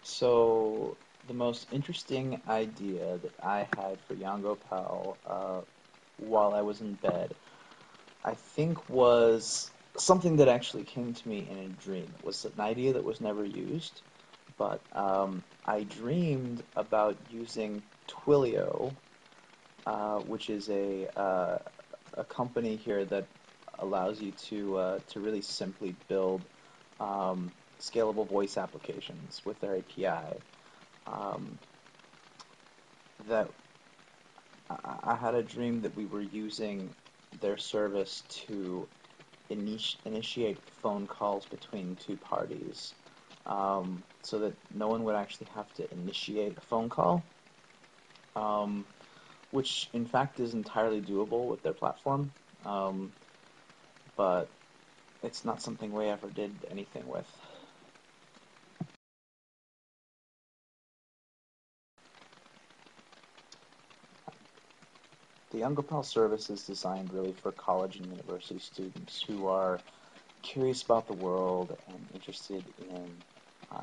So the most interesting idea that I had for YongoPal while I was in bed, I think was something that actually came to me in a dream. It was an idea that was never used, but I dreamed about using Twilio, which is a company here that allows you to really simply build um, scalable voice applications with their API. Um, that I had a dream that we were using their service to initiate phone calls between two parties, so that no one would actually have to initiate a phone call, um, which in fact is entirely doable with their platform, um, but it's not something we ever did anything with. The YongoPal service is designed really for college and university students who are curious about the world and interested in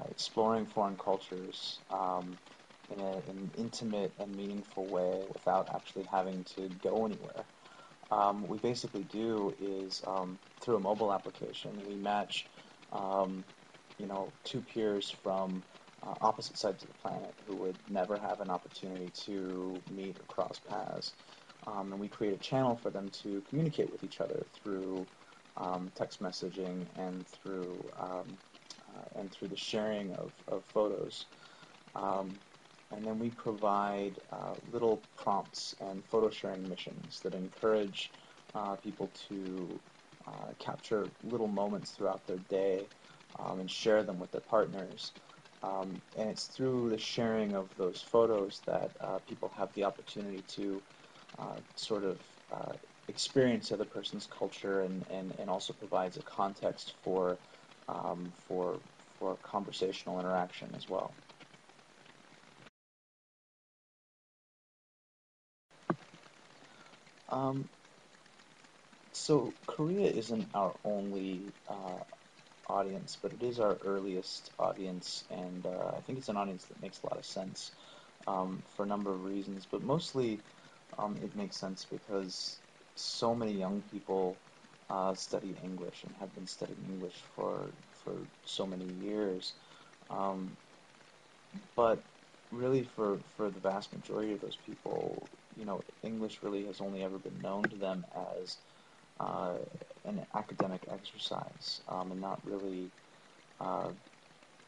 exploring foreign cultures in an intimate and meaningful way without actually having to go anywhere. What we basically do is through a mobile application, we match two peers from opposite sides of the planet who would never have an opportunity to meet or cross paths. And we create a channel for them to communicate with each other through text messaging and through the sharing of photos. Um, and then we provide little prompts and photo sharing missions that encourage people to capture little moments throughout their day and share them with their partners. And it's through the sharing of those photos that people have the opportunity to sort of experience the other person's culture and also provides a context um, for for conversational interaction as well. Um, so Korea isn't our only audience, but it is our earliest audience, and I think it's an audience that makes a lot of sense for a number of reasons, but mostly it makes sense because so many young people study English and have been studying English for so many years. Um, but really, for the vast majority of those people, English really has only ever been known to them as uh, an academic exercise, and uh,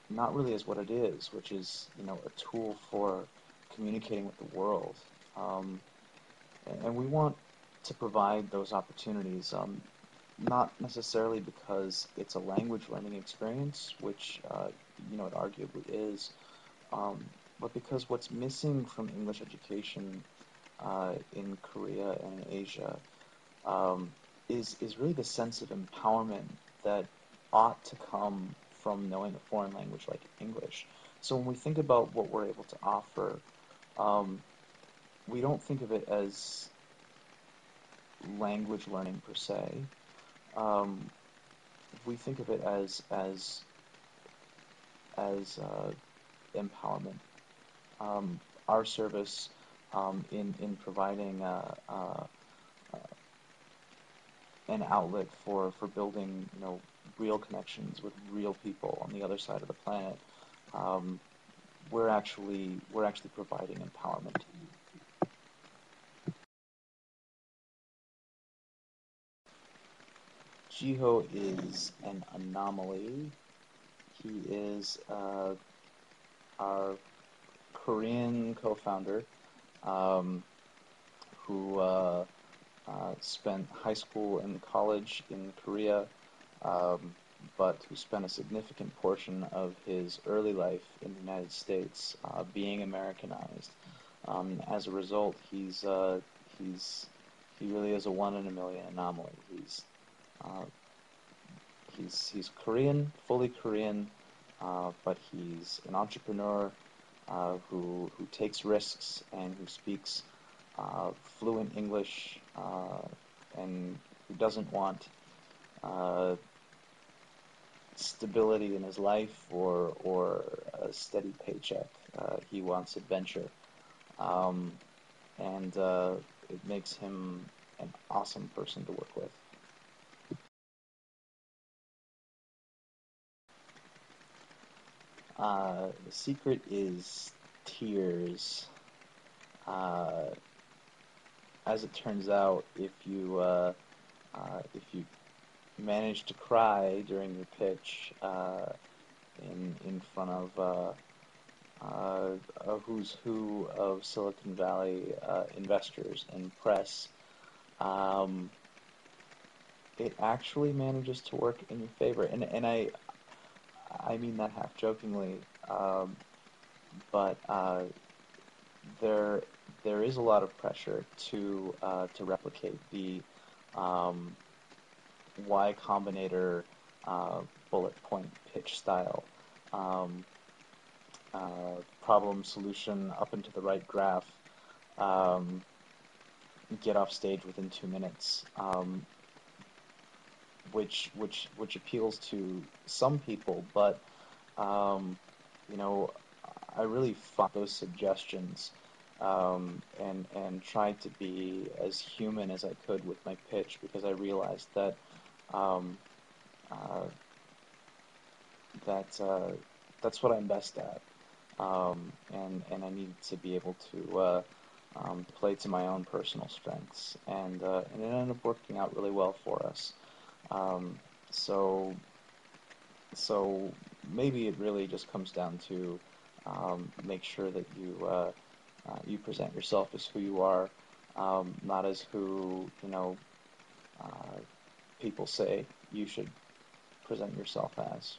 not really as what it is, which is a tool for communicating with the world. Um, and we want to provide those opportunities, not necessarily because it's a language learning experience, which it arguably is, um, but because what's missing from English education in Korea and in Asia um, is really the sense of empowerment that ought to come from knowing a foreign language like English. So when we think about what we're able to offer, um, we don't think of it as language learning per se. Um, we think of it as empowerment. Our service in providing an outlet for building real connections with real people on the other side of the planet. Um, we're actually providing empowerment. Jiho is an anomaly. He is our Korean co-founder um, who spent high school and college in Korea, um, but who spent a significant portion of his early life in the United States being Americanized. As a result, he's he really is a one in a million anomaly. Uh, he's Korean, fully Korean, but he's an entrepreneur who takes risks and who speaks fluent English and who doesn't want uh, stability in his life or a steady paycheck. He wants adventure, um, and it makes him an awesome person to work with. The secret is tears. Uh, as it turns out, if you manage to cry during your pitch in front of a who's who of Silicon Valley investors and press, um, it actually manages to work in your favor. And I mean that half jokingly, but there there is a lot of pressure to replicate the um, Y Combinator uh, bullet point pitch style. Um, Problem solution up into the right graph, um, get off stage within 2 minutes, which appeals to some people, but um, you know, I really fought those suggestions, and tried to be as human as I could with my pitch because I realized um, uh, that that's what I'm best at, and I needed to be able to play to my own personal strengths, and it ended up working out really well for us. Um, so so maybe it really just comes down to make sure that you present yourself as who you are, not as who uh, people say you should present yourself as.